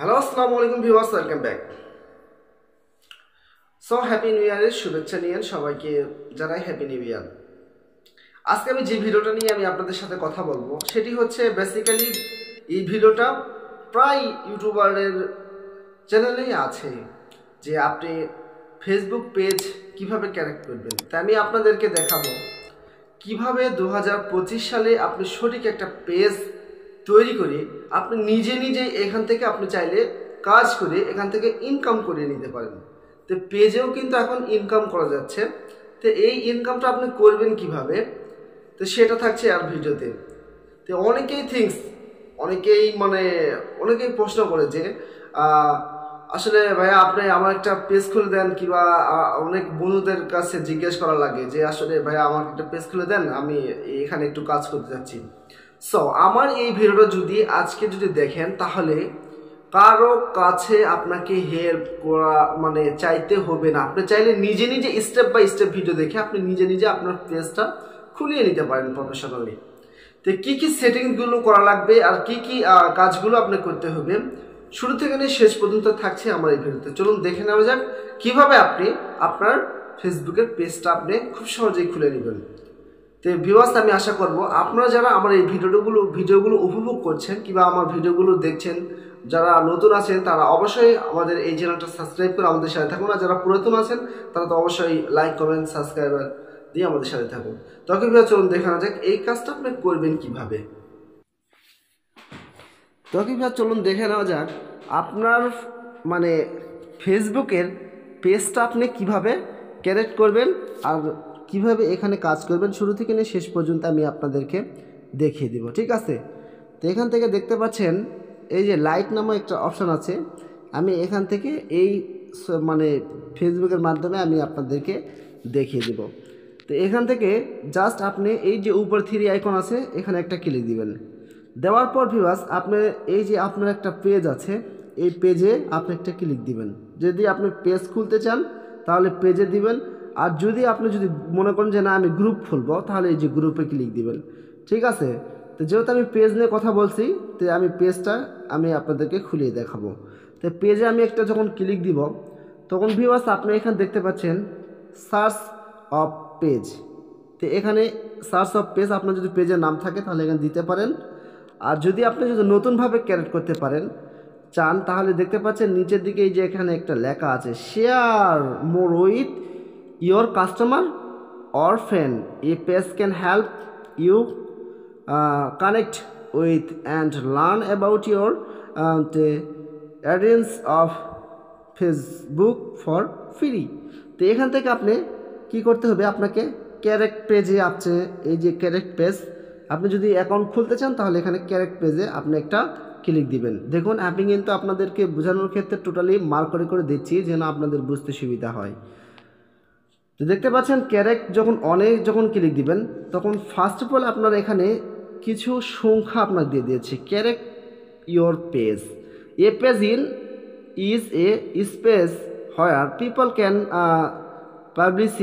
Hello আসসালামু আলাইকুম viewers, welcome back. So happy new ইয়ারের শুভেচ্ছা নিয়েন সবাইকে, জানাই হ্যাপি নিউ ইয়ার। আজকে আমি যে ভিডিওটা নিয়ে আপনাদের সাথে কথা বলবো সেটি হচ্ছে বেসিক্যালি এই ভিডিওটা প্রায় ইউটিউবারের চ্যানেলেই আছে যে আপনি ফেসবুক পেজ কিভাবে ক্যারেক্ট করবেন। তাই আমি আপনাদেরকে দেখাবো কিভাবে 2025 সালে আপনি সঠিক একটা পেজ তৈরি করে আপনি নিজে নিজে এখান থেকে আপনি চাইলে কাজ করে এখান থেকে ইনকাম করে নিতে পারেন। তো পেজেও কিন্তু এখন ইনকাম করা যাচ্ছে। তো এই ইনকামটা আপনি করবেন কিভাবে, তো সেটা থাকছে আর ভিডিওতে। তো অনেকেই প্রশ্ন করে যে আসলে ভাইয়া আপনি আমার একটা পেজ খুলে দেন, কিংবা অনেক বন্ধুদের কাছে জিজ্ঞেস করা লাগে যে আসলে ভাইয়া আমার একটা পেজ খুলে দেন, আমি এখানে একটু কাজ করতে যাচ্ছি। সো আমার এই ভিডিওটা আজকে দেখেন, তাহলে কারো কাছে আপনাকে হেল্প করা চাইতে হবে না। আপনি চাইলে নিজে নিজে স্টেপ বাই স্টেপ ভিডিও দেখে আপনি নিজে নিজে আপনার পেজটা খুলিয়ে নিতে পারেন প্রফেশনালি। তো কি কি সেটিংসগুলো করা লাগবে আর কি কি কাজগুলো আপনার করতে হবে, শুরু থেকে নিয়ে শেষ পর্যন্ত থাকছে আমার এই ভিডিওতে। চলুন দেখে নেওয়া যাক কিভাবে আপনি আপনার ফেসবুকের পেজটা আপনি খুব সহজেই খুলে নেবেন। তো ভিউয়ার্স, আমি আশা করব আপনারা যারা আমার এই ভিডিওগুলো উপভোগ করছেন কিংবা আমার ভিডিওগুলো দেখছেন, যারা নতুন আছেন তারা অবশ্যই আমাদের এই চ্যানেলটা সাবস্ক্রাইব করে আমাদের সাথে থাকুন। আর যারা পুরাতন আছেন তারা তো অবশ্যই লাইক কমেন্ট সাবস্ক্রাইবার দিয়ে আমাদের সাথে থাকুন। তখন ভিউয়ার্স চলুন দেখানো যাক এই কাজটা আপনি করবেন কিভাবে। চলুন দেখে নেওয়া যাক আপনার ফেসবুকের পেজটা আপনি কিভাবে ক্রিয়েট করবেন আর কিভাবে এখানে কাজ করবেন। শুরু থেকে নিয়ে শেষ পর্যন্ত আমি আপনাদেরকে দেখিয়ে দিব, ঠিক আছে? তো এখান থেকে দেখতে পাচ্ছেন এই যে লাইট নামক একটা অপশান আছে। আমি এখান থেকে এই ফেসবুকের মাধ্যমে আমি আপনাদেরকে দেখিয়ে দিব। তো এখান থেকে জাস্ট আপনি এই যে উপর 3 আইকন আছে এখানে একটা ক্লিক দিবেন। দেওয়ার পর ভিউয়ার্স আপনি এই যে আপনার একটা পেজ আছে, এই পেজে আপনি একটা ক্লিক দিবেন। যদি আপনি পেজ খুলতে চান তাহলে পেজে দিবেন, আর যদি আপনি মনে করেন যে না আমি গ্রুপ খুলবো তাহলে এই যে গ্রুপে ক্লিক দিবেন, ঠিক আছে? তো যেহেতু আমি পেজ নিয়ে কথা বলছি, তো আমি পেজটা আমি আপনাদেরকে খুলিয়ে দেখাবো। তো পেজে আমি একটা যখন ক্লিক দিব তখন ভিউয়ার্স আপনি এখানে দেখতে পাচ্ছেন সার্চ অফ পেজ। তো এখানে সার্চ অফ পেজ আপনার যদি পেজের নাম থাকে তাহলে এখানে দিতে পারেন। আর যদি আপনি নতুনভাবে ক্রিয়েট করতে চান তাহলে দেখতে পাচ্ছেন নিচের দিকে এই যে এখানে একটা লেখা আছে share more with your customer or friend, a page can help you connect with and learn about your audience of Facebook for free. তো এখান থেকে আপনি কি করতে হবে, আপনাকে ক্যারেক্ট পেজে আছে এই যে ক্যারেক্ট পেজ, আপনি যদি অ্যাকাউন্ট খুলতে চান তাহলে এখানে ক্যারেক্ট পেজে আপনি একটা ক্লিক দিবেন। দেখুন আমি কিন্তু আপনাদেরকে বোঝানোর ক্ষেত্রে টোটালি মার্ক করে করে দিচ্ছি যেন আপনাদের বুঝতে সুবিধা হয়। তো দেখতে পাচ্ছেন ক্যারেক্ট যখন ক্লিক দিবেন তখন ফার্স্ট অফ অল আপনার এখানে কিছু সংখ্যা আপনাকে দিয়ে দিয়েছে। Correct your page, A page is a space where people can publish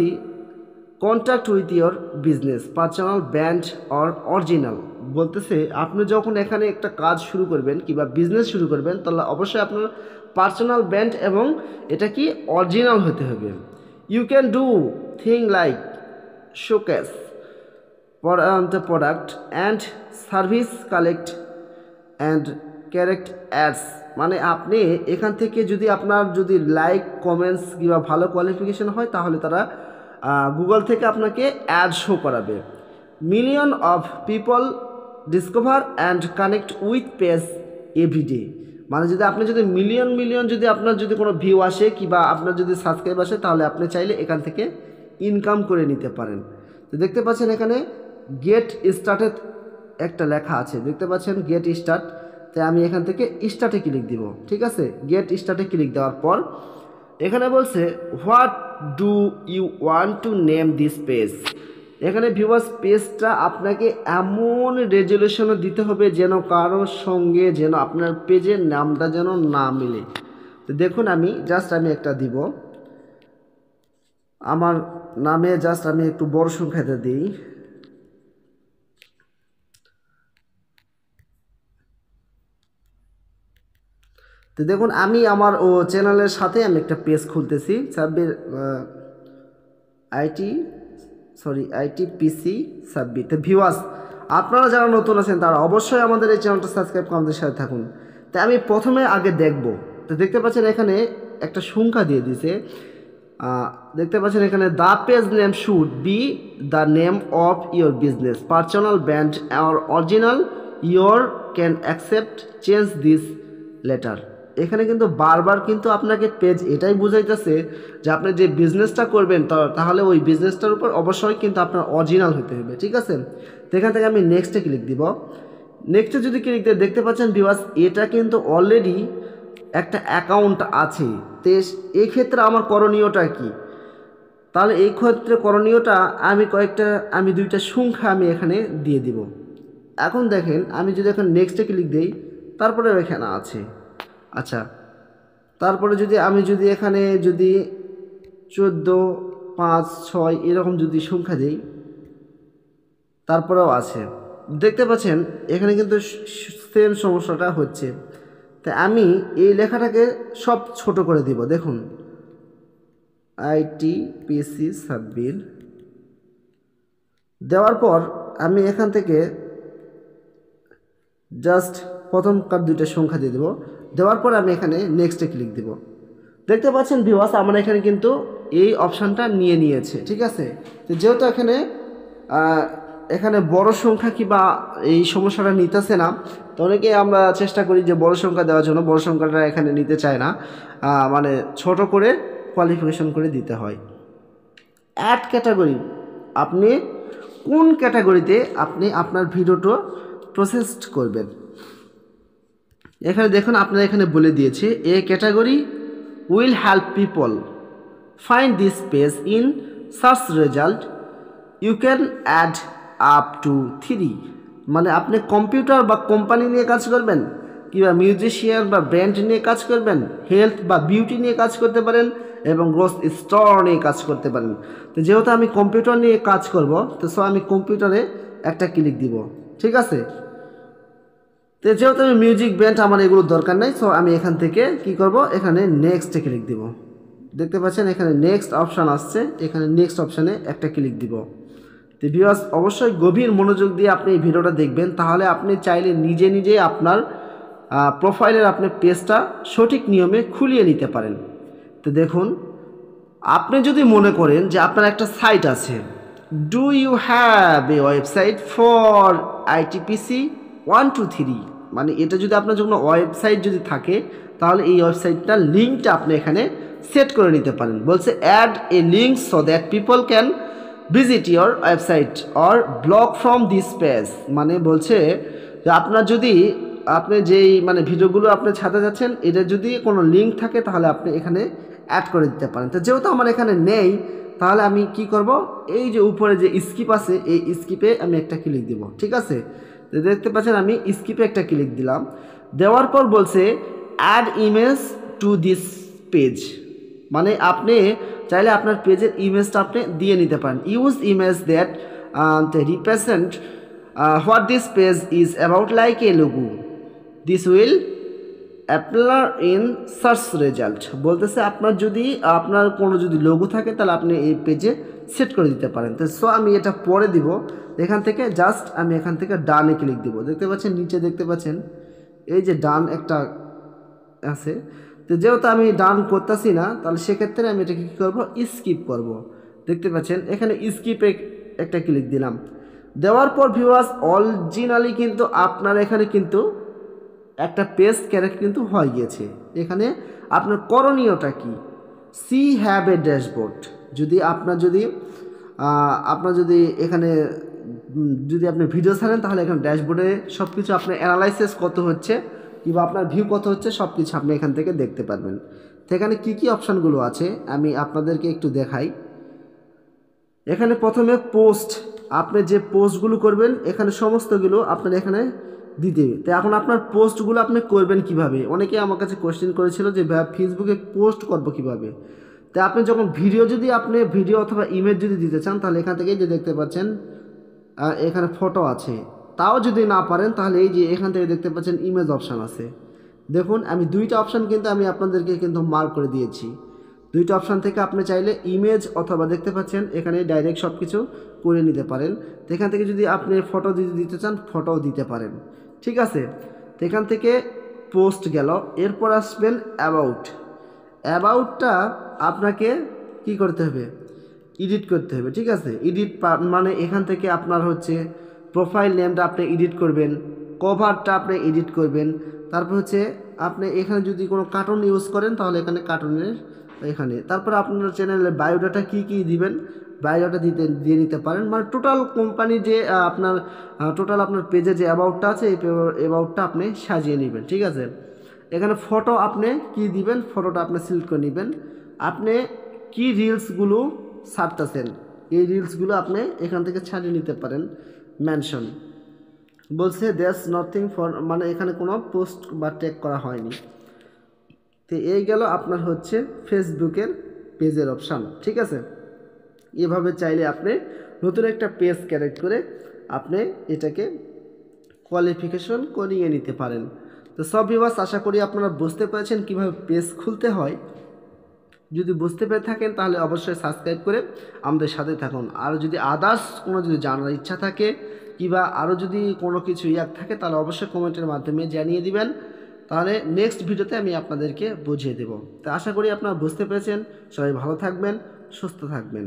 contact with your business, personal brand or original। বলতেছে আপনি যখন এখানে একটা কাজ শুরু করবেন কিংবা বিজনেস শুরু করবেন তাহলে অবশ্যই আপনার পার্সোনাল ব্র্যান্ড এবং এটা কি অরিজিনাল হতে হবে। You can do thing like showcase the product and service, collect and correct ads। আপনি এখান থেকে আপনার লাইক কমেন্টস কিংবা ভালো কোয়ালিফিকেশন হয় তাহলে তারা গুগল থেকে আপনাকে অ্যাড শো করাবে। Million of people discover and connect with page everyday. আপনি মিলিয়ন আপনার কোনো ভিউ আসে কিংবা আপনার সাবস্ক্রাইব আসে তাহলে আপনি চাইলে এখান থেকে ইনকাম করে নিতে পারেন। তো দেখতে পাচ্ছেন এখানে গেট স্টার্টেড একটা লেখা আছে, দেখতে পাচ্ছেন গেট স্টার্ট। তাই আমি এখান থেকে স্টার্টে ক্লিক দিব, ঠিক আছে? গেট স্টার্টে ক্লিক দেওয়ার পর এখানে বলছে what do you want to name this page. এখানে ভিউয়ার্স পেজটা আপনাকে এমন রেজুলেশনে দিতে হবে যেন কারোর সঙ্গে আপনার পেজের নামটা যেন না মিলে। তো দেখুন আমি একটা দিব, আমার নামে আমি একটু বড় সংখ্যাতে দিই। তো দেখুন আমি আমার চ্যানেলের সাথে আমি একটা পেজ খুলতেছি সাব্বির আইটিপিসি সাব্বির। তো ভিউয়ার্স, আপনারা যারা নতুন আছেন তারা অবশ্যই আমাদের এই চ্যানেলটা সাবস্ক্রাইব করে আমাদের সাথে থাকুন। তাই আমি প্রথমে আগে দেখব। তো দেখতে পাচ্ছেন এখানে একটা সংখ্যা দিয়ে দিছে। দেখতে পাচ্ছেন এখানে the page name should be the name of your business personal brand or original your can accept change this letter. এখানে কিন্তু বারবার কিন্তু আপনাকে পেজ এটাই বুঝাইতেছে যে আপনি যে বিজনেসটা করবেন তাহলে ওই বিজনেসটার উপর অবশ্যই কিন্তু আপনার অরিজিনাল হতে হবে, ঠিক আছে। তো এখান থেকে আমি নেক্সটে ক্লিক দিব। নেক্সটে যদি ক্লিক দিয়ে দেখতে পাচ্ছেন ভিউয়ার্স, এটা কিন্তু অলরেডি একটা অ্যাকাউন্ট আছে। তো এই ক্ষেত্রে আমার করণীয়টা কি? তাহলে এই ক্ষেত্রে করণীয়টা আমি দুইটা সংখ্যা আমি এখানে দিয়ে দিব। এখন দেখেন আমি যদি এখন নেক্সটে ক্লিক দিই, তারপরে এখানে আছে। আচ্ছা, তারপরে আমি যদি এখানে 14, 5, 6 এরকম যদি সংখ্যা দিই, তারপরেও আছে। দেখতে পাচ্ছেন এখানে কিন্তু সেম সমস্যাটা হচ্ছে। তাই আমি এই লেখাটাকে সব ছোট করে দিব। দেখুন আইটিপিসি সাব্বির দেওয়ার পর আমি এখান থেকে জাস্ট প্রথমকার দুইটা সংখ্যা দিয়ে দেবো। দেওয়ার পর আমি এখানে নেক্সটে ক্লিক দিব। দেখতে পাচ্ছেন ভিউয়ার্স, আমার এখানে কিন্তু এই অপশানটা নিয়েছে, ঠিক আছে। তো যেহেতু এখানে বড় সংখ্যা কিংবা এই সমস্যাটা নিতেছে না, তো অনেকে আমরা চেষ্টা করি যে বড় সংখ্যা দেওয়ার জন্য, বড় সংখ্যাটা এখানে নিতে চায় না, মানে ছোট করে কোয়ালিফিকেশন করে দিতে হয়। অ্যাড ক্যাটাগরি, আপনি কোন ক্যাটাগরিতে আপনি আপনার ভিডিওটা প্রসেস করবেন। এখানে দেখুন আপনারা এখানে বলে দিয়েছে a category will help people find this page in search result you can add up to 3। মানে আপনি কম্পিউটার বা কোম্পানি নিয়ে কাজ করবেন, কিংবা মিউজিশিয়ান বা ব্র্যান্ড নিয়ে কাজ করবেন, হেলথ বা বিউটি নিয়ে কাজ করতে পারেন, এবং গ্রোস স্টোর নিয়ে কাজ করতে পারেন। তো যেহেতু আমি কম্পিউটার নিয়ে কাজ করব, তো আমি কম্পিউটারে একটা ক্লিক দিব, ঠিক আছে। তো যেহেতু আমি মিউজিক ব্যান্ড, আমার এগুলোর দরকার নাই, সো আমি এখান থেকে কি করব, এখানে নেক্সটে ক্লিক দিব। দেখতে পাচ্ছেন এখানে নেক্সট অপশান আসছে, এখানে নেক্সট অপশানে একটা ক্লিক দিব। তো ভিউয়ার্স, অবশ্যই গভীর মনোযোগ দিয়ে আপনি এই ভিডিওটা দেখবেন, তাহলে আপনি চাইলে নিজে আপনার প্রোফাইলের আপনি পেজটা সঠিক নিয়মে খুলিয়ে নিতে পারেন। তো দেখুন, আপনি যদি মনে করেন যে আপনার একটা সাইট আছে, do you have a website for ITPC 1 2 3, মানে এটা যদি আপনার জন্য ওয়েবসাইট যদি থাকে, তাহলে এই ওয়েবসাইটটার লিঙ্কটা আপনি এখানে সেট করে নিতে পারেন। বলছে add a link so that people can visit your website or blog from this page. মানে বলছে যে আপনি যেই ভিডিওগুলো আপনি ছাড়তে যাচ্ছেন, এটা যদি কোনো লিঙ্ক থাকে তাহলে আপনি এখানে অ্যাড করে দিতে পারেন। তো যেহেতু আমার এখানে নেই, তাহলে আমি কি করব, এই যে উপরে যে স্কিপ আছে, এই স্কিপে আমি একটা ক্লিক দিব, ঠিক আছে। তো দেখতে পাচ্ছেন আমি স্কিপে একটা ক্লিক দিলাম। দেওয়ার পর বলছে add image to this page, মানে আপনি চাইলে আপনার পেজের ইমেজটা আপনি দিয়ে নিতে পারেন। Use image that represent what this page is about like a logo, this will appear in search result. বলতেছে আপনার কোনো যদি লোগো থাকে, তাহলে আপনি এই পেজে সেট করে দিতে পারেন। তো আমি এটা পরে দিব। এখান থেকে জাস্ট আমি এখান থেকে ডানে ক্লিক দিব। দেখতে পাচ্ছেন নিচে, দেখতে পাচ্ছেন এই যে ডান একটা আছে। তো যেহেতু আমি ডান করতেছি না, তাহলে সেক্ষেত্রে আমি এটাকে কী করবো, স্কিপ করব। দেখতে পাচ্ছেন এখানে স্কিপে একটা ক্লিক দিলাম। দেওয়ার পর ভিউয়ার্স, অরিজিনালি কিন্তু আপনার এখানে কিন্তু একটা পেজ ক্যারেক্ট কিন্তু হয়ে গিয়েছে। এখানে আপনার করণীয়টা কি, সি হ্যাভ এ ড্যাশবোর্ড। আপনার যদি এখানে যদি আপনি ভিডিও ছাড়েন, তাহলে এখানে ড্যাশবোর্ডে সব কিছু আপনার অ্যানালাইসিস কত হচ্ছে কিংবা আপনার ভিউ কত হচ্ছে সব কিছু আপনি এখান থেকে দেখতে পারবেন। তো এখানে কী কী অপশানগুলো আছে আমি আপনাদেরকে একটু দেখাই। এখানে প্রথমে পোস্ট, আপনি যে পোস্টগুলো করবেন এখানে সমস্তগুলো আপনার এখানে দিতে। তো এখন আপনার পোস্টগুলো আপনি করবেন কিভাবে, অনেকে আমার কাছে কোশ্চেন করেছিল যে ফেসবুকে পোস্ট করব কিভাবে। তো আপনি যখন ভিডিও অথবা ইমেজ যদি দিতে চান, তাহলে এখান থেকে যে দেখতে পাচ্ছেন এখানে ফটো আছে। তাও যদি না পারেন, তাহলে এই যে এখান থেকে দেখতে পাচ্ছেন ইমেজ অপশান আছে। দেখুন আমি দুইটা অপশান কিন্তু আমি আপনাদেরকে কিন্তু মার্ক করে দিয়েছি। দুইটা অপশান থেকে আপনি চাইলে ইমেজ অথবা দেখতে পাচ্ছেন এখানে ডাইরেক্ট সব কিছু করে নিতে পারেন। তো এখান থেকে যদি আপনি ফটো দিতে চান ফটোও দিতে পারেন, ঠিক আছে। তো এখান থেকে পোস্ট গেল, এরপর আসবেন অ্যাবাউট। অ্যাবাউটটা আপনাকে কি করতে হবে, এডিট করতে হবে, ঠিক আছে। এডিট মানে এখান থেকে আপনার হচ্ছে প্রোফাইল নেমটা আপনি এডিট করবেন, কভারটা আপনি এডিট করবেন, তারপর হচ্ছে আপনি এখানে যদি কোনো কার্টুন ইউজ করেন তাহলে এখানে কার্টুনের এখানে, তারপর আপনার চ্যানেলের বায়োডাটা কী দিবেন বায়োডাটা দিয়ে নিতে পারেন। মানে টোটাল কোম্পানি যে আপনার টোটাল আপনার পেজে যে অ্যাবাউটটা আছে এই অ্যাবাউটটা আপনি সাজিয়ে নেবেন, ঠিক আছে। এখানে ফটো আপনি কি দিবেন, ফটোটা আপনি সিলেক্ট করে নেবেন। আপনি কি রিলসগুলো ছাড়তেছেন এই রিলসগুলো আপনি এখান থেকে ছাড়িয়ে নিতে পারেন। মেনশন বলছে দ্যাটস নাথিং ফর, মানে এখানে কোনো পোস্ট বা ট্যাগ করা হয়নি। তো এই গেল আপনার হচ্ছে ফেসবুকের পেজের অপশান, ঠিক আছে। এভাবে চাইলে আপনি নতুন একটা পেজ ক্রিয়েট করে আপনি এটাকে কোয়ালিফিকেশন করিয়ে নিতে পারেন। তো সব ভিউয়ার্স, আশা করি আপনারা বুঝতে পেরেছেন কিভাবে পেজ খুলতে হয়। যদি বুঝতে পেরে থাকেন তাহলে অবশ্যই সাবস্ক্রাইব করে আমাদের সাথে থাকুন। আর যদি আদার্স কোনো যদি জানার ইচ্ছা থাকে কিংবা আরও যদি কোনো কিছু থাকে তাহলে অবশ্যই কমেন্টের মাধ্যমে জানিয়ে দিবেন, তাহলে নেক্সট ভিডিওতে আমি আপনাদেরকে বুঝিয়ে দেব। তো আশা করি আপনারা বুঝতে পেরেছেন। সবাই ভালো থাকবেন, সুস্থ থাকবেন।